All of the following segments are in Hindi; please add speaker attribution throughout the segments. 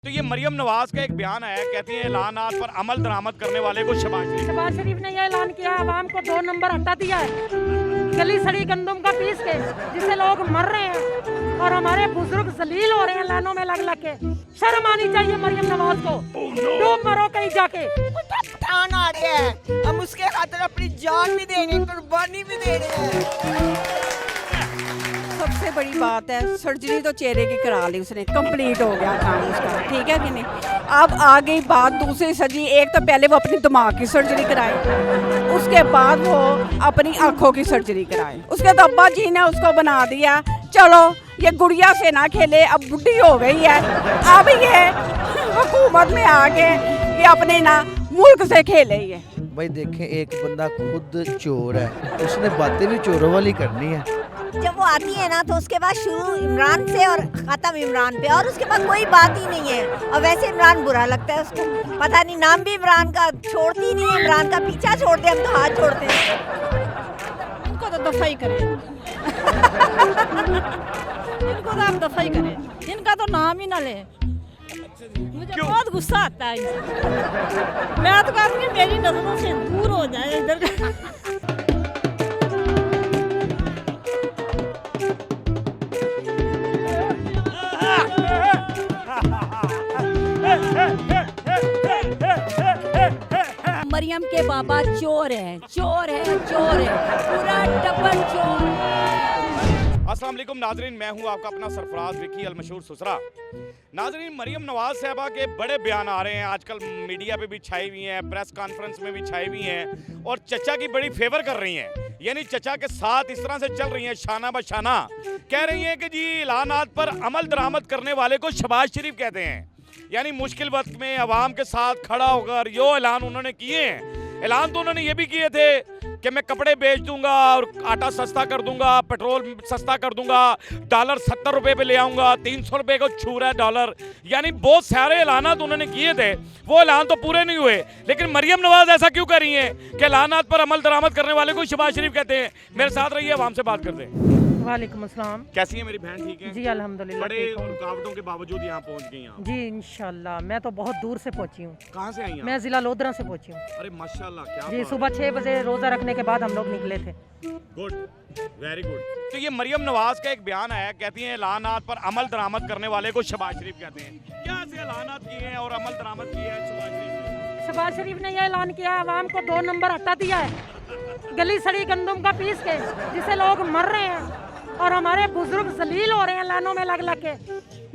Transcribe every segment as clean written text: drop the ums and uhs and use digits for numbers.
Speaker 1: तो ये मरियम नवाज का एक बयान है, कहती है ऐलानात पर अमल दरामद करने वाले को शहबाज
Speaker 2: शरीफ ने यह ऐलान किया, आवाम को 2 नंबर हटा दिया है। गली सड़ी गंदम का पीस के जिससे लोग मर रहे हैं और हमारे बुजुर्ग जलील हो रहे हैं लाइनों में लग लग के। शर्म आनी चाहिए मरियम नवाज को। डूब मरो कहीं जाके।
Speaker 3: पठान आ रहे हैं, हम उसके खातिर अपनी जान भी दे रहे हैं, कुर्बानी भी दे रहे हैं।
Speaker 4: सबसे बड़ी बात है, सर्जरी तो चेहरे की करा ली उसने, कंप्लीट हो गया काम उसका, ठीक है कि नहीं। अब आ गई बात दूसरी सर्जरी। एक तो पहले वो अपनी दिमाग की सर्जरी कराए, उसके बाद वो अपनी आंखों की सर्जरी कराए। उसके तो अब्बा जी ने उसको बना दिया, चलो ये गुड़िया से ना खेले, अब बुढ़ी हो गई है, अब ये हुकूमत में आके ये अपने ना मुल्क से खेले ये।
Speaker 5: भाई देखें, एक बंदा खुद चोर है, उसने बातें भी चोरों वाली करनी है।
Speaker 6: जब वो आती है ना तो उसके बाद शुरू इमरान से और ख़त्म इमरान पे, और उसके बाद कोई बात ही नहीं है। और वैसे इमरान बुरा लगता है उसको, पता नहीं नाम भी इमरान का, छोड़ती नहीं है इमरान का पीछा, छोड़ते हम तो हाथ छोड़ते हैं।
Speaker 4: इनको तो दफा ही करें इनको तो आप दफा ही करें, इनका तो नाम ही ना ले। मुझे बहुत गुस्सा आता है इनसे। मैं तो कहती हूँ मेरी नजरों से दूर हो जाए इधर। मरियम के बाबा चोर है, चोर है, चोर है, पूरा डबल चोर है।
Speaker 1: अस्सलाम वालेकुम नाजरीन, मैं हूं आपका अपना सरफराज विकी अल मशहूर सुसरा। नाजरीन, मरियम नवाज साहबा के बड़े बयान आ रहे हैं, आजकल मीडिया पे भी छाई हुई हैं, प्रेस कॉन्फ्रेंस में भी छाई हुई हैं और चचा की बड़ी फेवर कर रही हैं। यानी चचा के साथ इस तरह से चल रही हैं शाना बशाना, कह रही हैं कि जी ऐलानात पर अमल दरामद करने वाले को शहबाज शरीफ कहते हैं। यानी मुश्किल वक्त में आवाम के साथ खड़ा होकर यो ऐलान उन्होंने किए हैं। ऐलान तो उन्होंने ये भी किए थे कि मैं कपड़े बेच दूंगा और आटा सस्ता कर दूंगा, पेट्रोल सस्ता कर दूंगा, डॉलर 70 रुपए पे ले आऊंगा, 300 रुपए को छू रहा है डॉलर। यानी बहुत सारे ऐलान तो उन्होंने किए थे, वो ऐलान तो पूरे नहीं हुए। लेकिन मरियम नवाज ऐसा क्यों कर रही हैं कि ऐलानात पर अमल दरामद करने वाले को शहबाज शरीफ कहते हैं। मेरे साथ रहिए, आवाम से बात करते हैं।
Speaker 2: वालेकुम अस्सलाम।
Speaker 1: कैसी है मेरी बहन? ठीक है
Speaker 2: जी अल्हम्दुलिल्लाह।
Speaker 1: बड़े रुकावटों के बावजूद यहाँ पहुँच गई आप।
Speaker 2: जी इंशाल्लाह। मैं तो बहुत दूर से पहुंची हूँ।
Speaker 1: कहाँ से आई हैं?
Speaker 2: मैं जिला लोधरा से पहुंची हूँ।
Speaker 1: अरे माशाल्लाह, क्या
Speaker 2: जी
Speaker 1: बात
Speaker 2: सुबह 6 बजे रोजा रखने के बाद हम लोग निकले थे।
Speaker 1: Good, very good. तो ये मरियम नवाज का एक बयान है, कहती हैं ऐलानात पर अमल दरामद करने वाले को शहबाज शरीफ कहते हैं। क्या ऐसे ऐलानात किए हैं और अमल दरामद किए हैं शहबाज शरीफ ने?
Speaker 2: शहबाज शरीफ ने यह ऐलान किया, आवाम को 2 नंबर हटा दिया है। गली सड़ी गंदम का पीस के जिससे लोग मर रहे हैं और हमारे बुजुर्ग जलील हो रहे हैं लाइनों में लग लग के।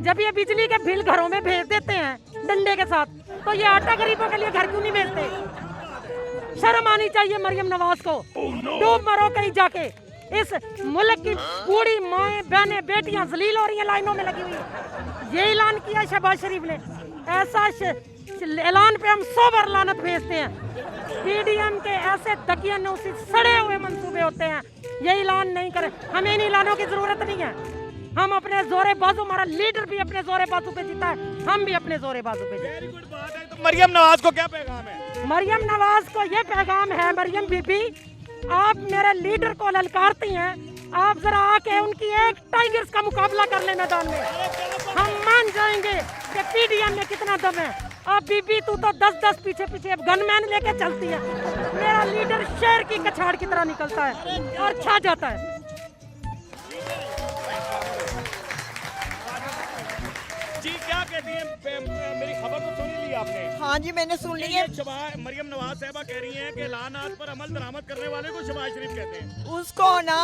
Speaker 2: जब ये बिजली के बिल घरों में भेज देते हैं डंडे के साथ, तो ये आटा गरीबों के लिए घर क्यों नहीं भेजते? शर्म आनी चाहिए मरियम नवाज को। डूब मरो कहीं जाके। इस मुल्क की बूढ़ी माएं, बहनें, बेटियां जलील हो रही हैं लाइनों में लगी हुई। ये ऐलान किया शहबाज शरीफ ने। ऐसा ऐलान पे हम 100 बार लानत भेजते हैं। पीडीएम के ऐसे दकियानूसी सड़े हुए मंसूबे होते हैं, ये ऐलान नहीं करे। हमें इन ऐलानों की जरूरत नहीं है। हम अपने जोरे बाजू, हमारा लीडर भी अपने जोरे बाजू पे जीता है, हम भी अपने जोरे बाजू पे जीते।
Speaker 1: वेरी गुड बात है। तो मरियम नवाज को क्या पैगाम है?
Speaker 2: मरियम नवाज को ये पैगाम है, मरियम बीबी आप मेरे लीडर को ललकारती हैं, आप जरा आके उनकी एक टाइगर्स का मुकाबला कर ले मैदान में, हम मान जाएंगे कि पीडीएम में कितना दम है। अब बीबी तू तो 10-10 पीछे गनमैन लेके चलती है, मेरा लीडर शेर की कछाड़ की तरह निकलता है और छा जाता है।
Speaker 1: जी क्या कहती हैं? मेरी खबर तो सुन ली आपने?
Speaker 3: हाँ जी, मैंने सुन ली है।
Speaker 1: मरियम नवाज साहबा कह रही हैं कि ऐलानात पर अमल दरामद करने वाले को शहबाज शरीफ कहते हैं।
Speaker 3: उसको ना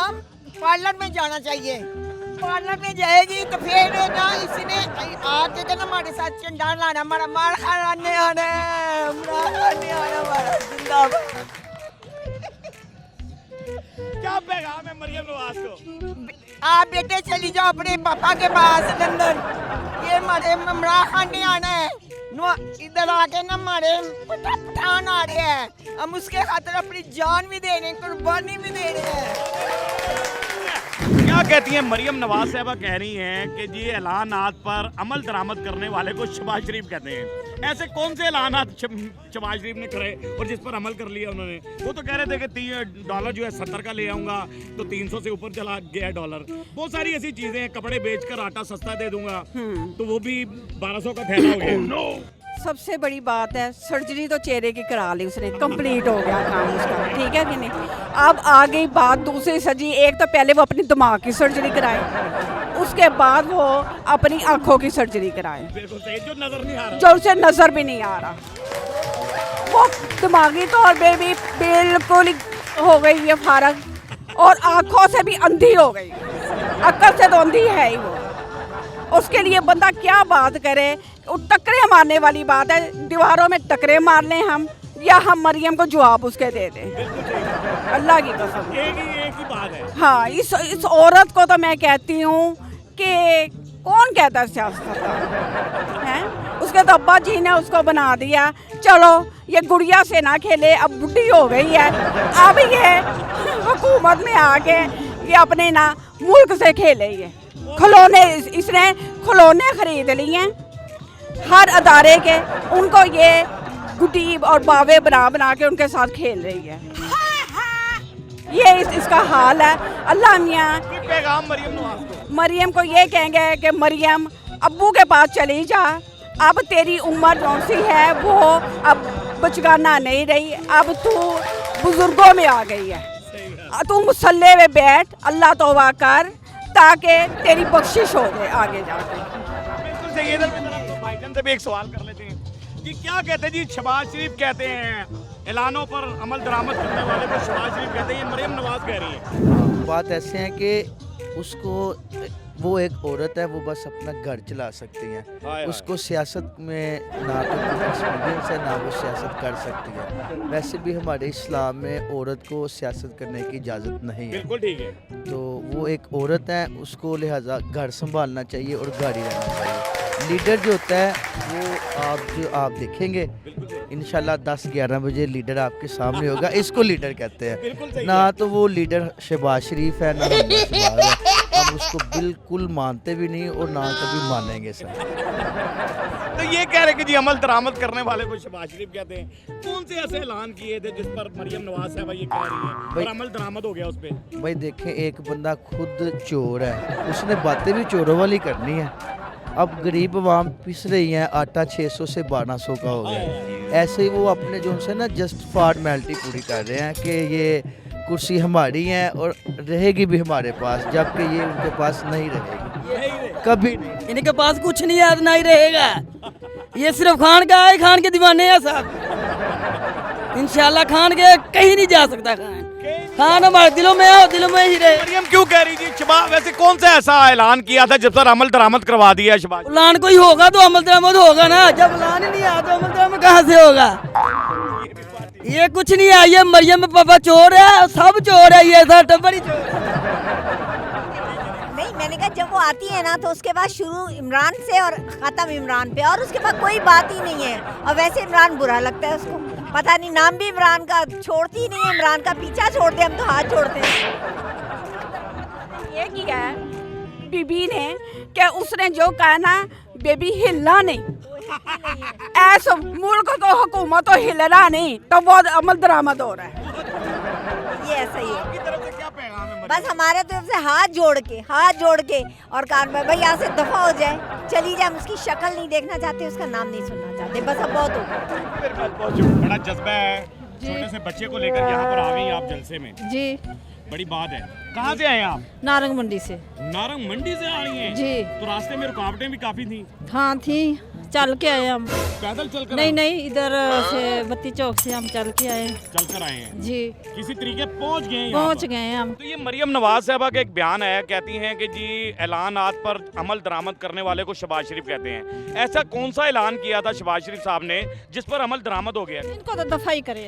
Speaker 3: पार्लर में जाना चाहिए। पार्लर में जाएगी तो फिर ना इसने आके के ना हमारे साथ चंडाल लाना, हमारा मार खाने आना, हमारा जिंदाबाद।
Speaker 1: क्या पैगाम है मरियम नवाज को?
Speaker 3: आप बेटे चली जाओ अपने पापा के पास लंदन, ये हमारे इमरान खान ने आना है। इधर आके ना हमारे पठान आ रहे हैं, हम उसके खातिर अपनी जान भी दे रहे हैं, कुर्बानी भी दे रहे हैं।
Speaker 1: क्या कहती हैं मरियम नवाज साहबा कह रही हैं कि जी ऐलानात पर अमल दरामद करने वाले को शहबाज शरीफ कहते हैं। ऐसे कौन से ऐलानात शहबाज शरीफ ने करे और जिस पर अमल कर लिया उन्होंने? वो तो कह रहे थे कि डॉलर जो है 70 का ले आऊंगा तो 300 से ऊपर चला गया डॉलर। बहुत सारी ऐसी चीजें हैं, कपड़े बेचकर आटा सस्ता दे दूंगा तो वो भी 1200 का थैला हो गया।
Speaker 4: सबसे बड़ी बात है, सर्जरी तो चेहरे की करा ली उसने, कंप्लीट हो गया काम उसका, ठीक है कि नहीं। अब आ गई बात दूसरी सजी। एक तो पहले वो अपनी दिमाग की सर्जरी कराए, उसके बाद वो अपनी आंखों की सर्जरी कराए,
Speaker 1: बिल्कुल सही, जो नजर नहीं आ रहा,
Speaker 4: जो उसे नजर भी नहीं आ रहा। वो दिमागी तौर पे भी बिल्कुल हो गई है फारग, और आंखों से भी अंधी हो गई, अक्ल से तो अंधी है ही वो। उसके लिए बंदा क्या बात करे। टकरे मारने वाली बात है, दीवारों में टकरे मार लें हम, या हम मरियम को जवाब उसके दे दें। अल्लाह की कसम,
Speaker 1: एक ही बात है।
Speaker 4: हाँ, इस औरत को तो मैं कहती हूँ कि कौन कहता है सियासत है। उसके तो अब्बा जी ने उसको बना दिया, चलो ये गुड़िया से ना खेले, अब बुढ़ी हो गई है, अब ये हुकूमत में आके ये अपने ना मुल्क से खेले। ये खिलौने, इसने खिलौने खरीद लिए हैं हर अदारे के, उनको ये गुड्डी और बावे बना बना के उनके साथ खेल रही है। ये इसका हाल है। अल्लाह मियाँ
Speaker 1: पैगाम मरियम नवाज को,
Speaker 4: मरियम को ये कहेंगे कि मरियम अब्बू के पास चली जा, अब तेरी उम्र कौन सी है, वो अब बचगाना नहीं रही, अब तू बुजुर्गों में आ गई है। तू मुसल्ले में बैठ, अल्लाह तौबा कर, ताकि तेरी बख्शिश हो जाए आगे जाके।
Speaker 1: बिल्कुल सही। इधर भाईजान से भी एक सवाल कर लेते हैं कि क्या कहते हैं जी, शहबाज शरीफ कहते हैं ऐलानों पर अमल दरामद करने वाले को शहबाज शरीफ कहते हैं, ये मरियम नवाज कह रही है।
Speaker 5: बात ऐसे है कि उसको, वो एक औरत है, वो बस अपना घर चला सकती है, उसको सियासत में ना तो कोई एक्सपीरियंस है, ना वो सियासत कर सकती है। वैसे भी हमारे इस्लाम में औरत को सियासत करने की इजाज़त नहीं है।
Speaker 1: बिल्कुल ठीक है।
Speaker 5: तो वो एक औरत है, उसको लिहाजा घर संभालना चाहिए और घर ही रहना चाहिए। लीडर जो होता है वो आप देखेंगे इंशाल्लाह 10-11 बजे लीडर आपके सामने होगा, इसको लीडर कहते हैं। ना तो वो लीडर शहबाज शरीफ है, ना शहबाज है, हम उसको बिल्कुल मानते भी नहीं और ना कभी मानेंगे सर।
Speaker 1: तो ये कह रहे कि जी अमल दरामद करने वाले को शहबाज शरीफ कहते हैं। कौन से ऐसे ऐलान किए थे जिस पर मरियम नवाज साहब ये कह रही है और अमल दरामद हो गया उस पर?
Speaker 5: भाई देखें, एक बंदा खुद चोर है, उसने बातें भी चोरों वाली करनी है। अब गरीब आवाम पिस रही है, आटा 600 से 1200 का हो गया। ऐसे ही वो अपने जो से ना जस्ट फॉर्मेलिटी पूरी कर रहे हैं कि ये कुर्सी हमारी है और रहेगी भी हमारे पास, जबकि ये उनके पास नहीं रहेगी, कभी नहीं।
Speaker 7: इनके पास कुछ नहीं है, नहीं रहेगा। ये सिर्फ खान का है, खान के दीवाने हैं साहब। इंशाल्लाह खान के कहीं नहीं जा सकता। खान हमारे दिलों में है, दिलों में ही रहे।
Speaker 1: मरियम क्यों कह रही थी शहबाज? वैसे कौन सा ऐसा ऐलान किया था जब तक अमल दरामद करवा दिया शहबाज?
Speaker 7: ऐलान कोई होगा तो अमल दरामद होगा ना, जब ऐलान ही नहीं आया तो अमल दरामद कहाँ से होगा? ये कुछ नहीं है, ये मरियम में पापा चोर है, सब चोर है, ये सब टब्बर ही चोर है।
Speaker 6: नहीं, मैंने कहा जब वो आती है ना तो उसके बाद शुरू इमरान से और खत्म इमरान पे, और उसके बाद कोई बात ही नहीं है। और वैसे इमरान बुरा लगता है उसको, पता नहीं नाम भी इमरान का, छोड़ती ही नहीं है इमरान का पीछा, छोड़ते हम तो हाथ छोड़ते हैं।
Speaker 4: ये किया है बीबी ने कि उसने जो कहा ना, बेबी हिलना नहीं, ऐसा मुल्क तो हुकूमत तो हिलना नहीं, तो वो अमल दरामद हो रहा है।
Speaker 6: ये ऐसा ही है।
Speaker 1: आपकी तरफ से क्या पैगाम है?
Speaker 6: बस हमारे तरफ से हाथ जोड़ के और कार में भाई यहाँ से दफा हो जाए, चली जाए। हम उसकी शक्ल नहीं देखना चाहते, उसका नाम नहीं सुनना चाहते, बस अब बहुत हो गया।
Speaker 1: बड़ा जज्बा है, छोटे से बच्चे को लेकर यहाँ पर आ गई आप जलसे में,
Speaker 8: जी।
Speaker 1: बड़ी बात है। कहाँ से आए आप?
Speaker 8: नारंग मंडी से।
Speaker 1: नारंग मंडी से आ रही हैं?
Speaker 8: जी।
Speaker 1: तो रास्ते में रुकावटें भी काफी थी?
Speaker 8: हाँ थी, चल के आए हम।
Speaker 1: पैदल चलकर?
Speaker 8: नहीं, इधर से बत्ती चौक से हम चल के आए।
Speaker 1: चलकर आए हैं
Speaker 8: जी।
Speaker 1: किसी तरीके पहुँच गए?
Speaker 8: पहुँच गए हम।
Speaker 1: तो ये मरियम नवाज साहबा का एक बयान है, कहती हैं कि जी ऐलानात पर अमल दरामद करने वाले को शहबाज शरीफ कहते हैं। ऐसा कौन सा ऐलान किया था शहबाज शरीफ साहब ने जिस पर अमल दरामद हो गया?
Speaker 8: इनको तो दफाई करे।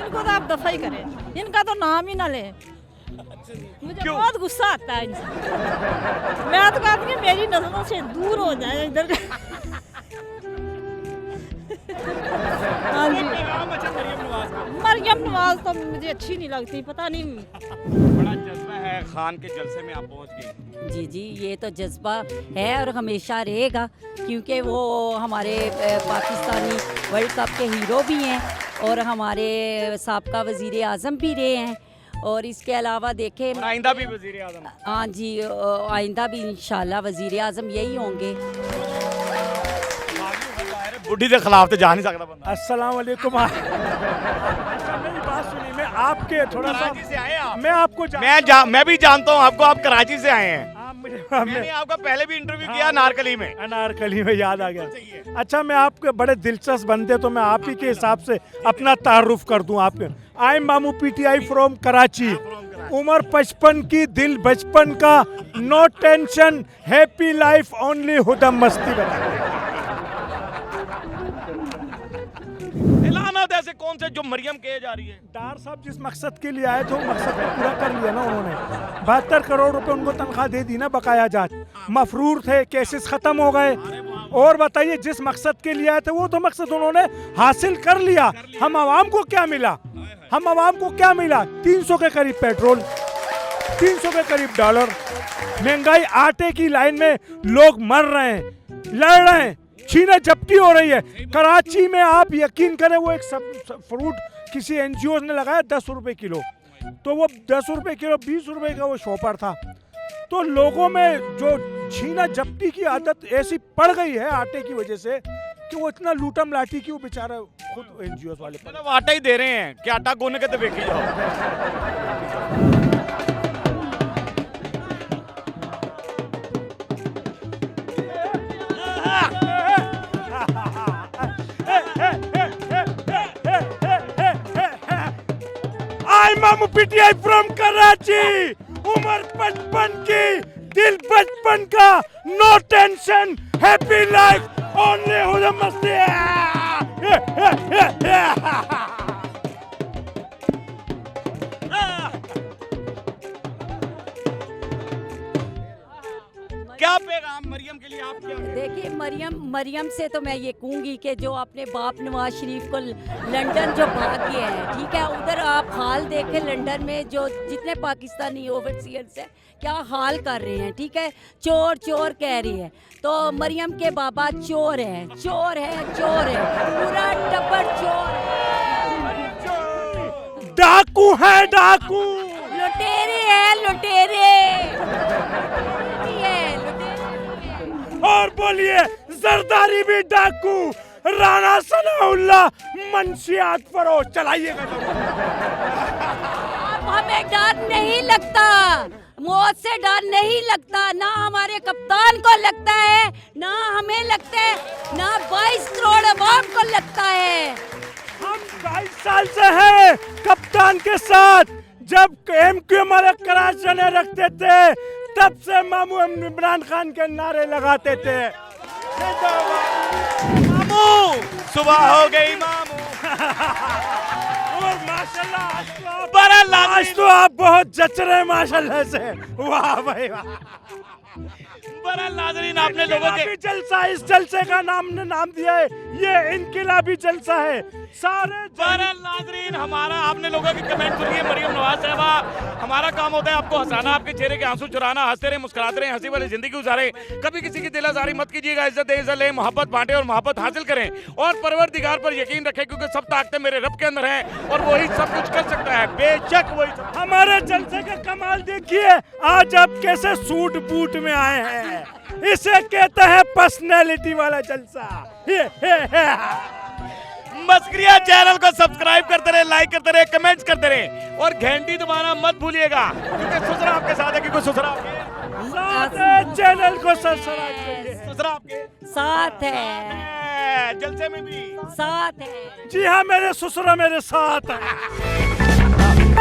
Speaker 8: इनको तो आप दफाई करें, इनका तो नाम ही ना ले। मुझे
Speaker 1: क्यों?
Speaker 8: बहुत गुस्सा आता है इनसे। मैं तो कहती हूँ मेरी नजरों से दूर हो जाए इधर। हाँ जी।
Speaker 1: पैगाम अच्छा मरियम नवाज का।
Speaker 8: मरियम नवाज तो मुझे अच्छी नहीं लगती, पता नहीं।
Speaker 1: बड़ा जज्बा है, खान के जलसे में आप पहुंच गए।
Speaker 9: जी जी, ये तो जज्बा है और हमेशा रहेगा, क्योंकि वो हमारे पाकिस्तानी वर्ल्ड कप के हीरो भी हैं और हमारे साबका वज़ीर आज़म भी रहे हैं। और इसके अलावा देखें,
Speaker 1: और आइंदा भी वज़ीर आज़म।
Speaker 9: हाँ जी, आइंदा भी इंशाल्लाह वज़ीर आज़म यही होंगे।
Speaker 1: बुढ़ी के खिलाफ तो जा नहीं सकता बंदा।
Speaker 10: अस्सलाम वालेकुम। मेरी बात सुनिए, मैं आपके थोड़ा सा
Speaker 1: कराची से आए आप?
Speaker 10: मैं आपको
Speaker 1: मैं भी जानता हूँ आपको, आप कराची से आए हैं। मैंने
Speaker 10: मुझे
Speaker 1: आपका पहले भी इंटरव्यू किया अनारकली में।
Speaker 10: अनारकली में याद आ गया। अच्छा, मैं आपके बड़े दिलचस्प बंदे, तो मैं आप ही के हिसाब से अपना तारुफ कर दूं आपके। आई एम मामू पीटीआई फ्रॉम कराची। उम्र 55 की, दिल बचपन का, no tension, happy life only, हुदम मस्ती। बताइए
Speaker 1: ऐलानात ऐसे कौन से जो मरियम कहे जा रही है?
Speaker 10: डार साहब जिस मकसद के लिए आए थे, वो मकसद को पूरा कर लिया ना उन्होंने। 72 करोड़ रुपए उनको तनख्वाह दे दी ना, बकाया जात मफरूर थे, केसेस खत्म हो गए। और बताइए, जिस मकसद के लिए आए थे वो तो मकसद उन्होंने हासिल कर लिया। हम आवाम को क्या मिला? हम आवाम को क्या मिला? 300 के करीब पेट्रोल, 300 के करीब डॉलर, महंगाई, आटे की लाइन में लोग मर रहे हैं, लड़ रहे हैं, छीना झपटी हो रही है। कराची में आप यकीन करें, वो एक फ्रूट किसी एनजीओ ने लगाया 10 रुपए किलो, तो वो 10 रुपए किलो 20 रुपए का वो शॉपर था। तो लोगों में जो छीना झपटी की आदत ऐसी पड़ गई है आटे की वजह से कि वो इतना लूटम लाठी की वो बेचारा खुद एनजीओ वाले
Speaker 1: मतलब आटा ही दे रहे हैं कि आटा गोने के तो बेची जाओ।
Speaker 10: आई मामू पीटीआई फ्रॉम कराची। उम्र 55 की, दिल बचपन का, no tension, happy life only, हुदम मस्ती।
Speaker 1: क्या पैगाम मरियम के लिए आप क्या?
Speaker 9: देखिए, मरियम से तो मैं ये कहूँगी कि जो अपने बाप नवाज शरीफ को लंदन जो भाग गया है, ठीक है, उधर आप हाल देखें लंदन में जो जितने पाकिस्तानी ओवरसीयर्स हैं क्या हाल कर रहे हैं, ठीक है, चोर चोर कह रही है। तो मरियम के बाबा चोर है, चोर है, चोर है, पूरा टब्बर चोर है,
Speaker 10: डाकू है, डाकू,
Speaker 9: लुटेरे है, लुटेरे।
Speaker 10: और बोलिए, जरदारी भी डाकू, राणा सनाउल्लाह, मंशियात फरोश। चलाइएगा।
Speaker 9: हमें डर नहीं लगता, मौत से डर नहीं लगता, ना हमारे कप्तान को लगता है, ना हमें लगता है, ना 22 करोड़ अवाम को लगता है।
Speaker 10: हम 22 साल से हैं कप्तान के साथ। जब MQ हमारे कराची में रखते थे, तब से मामू इमरान खान के नारे लगाते थे।
Speaker 1: मामू सुबह हो गई मामू।
Speaker 10: और माशाल्लाह आज तो आप बहुत जच रहे हैं माशाल्लाह से। वाह भाई वाह।
Speaker 1: बड़ा नाज़रीन, आपने लोगों के
Speaker 10: जलसा, इस जलसे का नाम दिया है, ये इनकिलाबी जलसा है। सारे
Speaker 1: नाज़रीन, हमारा आपने लोगों की कमेंट सुनिए। मरियम नवाज साहबा, हमारा काम होता है आपको हंसाना, आपके चेहरे के आंसू चुराना, हंसते रहे, मुस्कुराते रहे, हंसी वाली जिंदगी गुजारे। कभी किसी की दिल आज़ारी मत कीजिएगा, इज्जत दे, इज्जत ले, मोहब्बत बांटे और मोहब्बत हासिल करें और परवरदिगार पर यकीन रखें, क्योंकि सब ताकतें मेरे रब के अंदर हैं और वही सब कुछ कर सकता है, बेशक वही।
Speaker 10: हमारे जलसे का कमाल देखिए, आज आप कैसे सूट बूट में आए हैं। इसे कहते हैं पर्सनैलिटी वाला जलसा।
Speaker 1: मस्करिया चैनल को सब्सक्राइब करते रहे, लाइक करते रहे, कमेंट्स करते रहे और घंटी दबाना मत भूलिएगा, क्योंकि ससुरा आपके साथ है। क्योंकि ससुरा आपके
Speaker 10: चैनल को सब्सक्राइब करिए।
Speaker 1: ससुरा आपके
Speaker 9: साथ है,
Speaker 1: जलसे में भी
Speaker 9: साथ है।
Speaker 10: जी हाँ, मेरे ससुरा मेरे साथ है।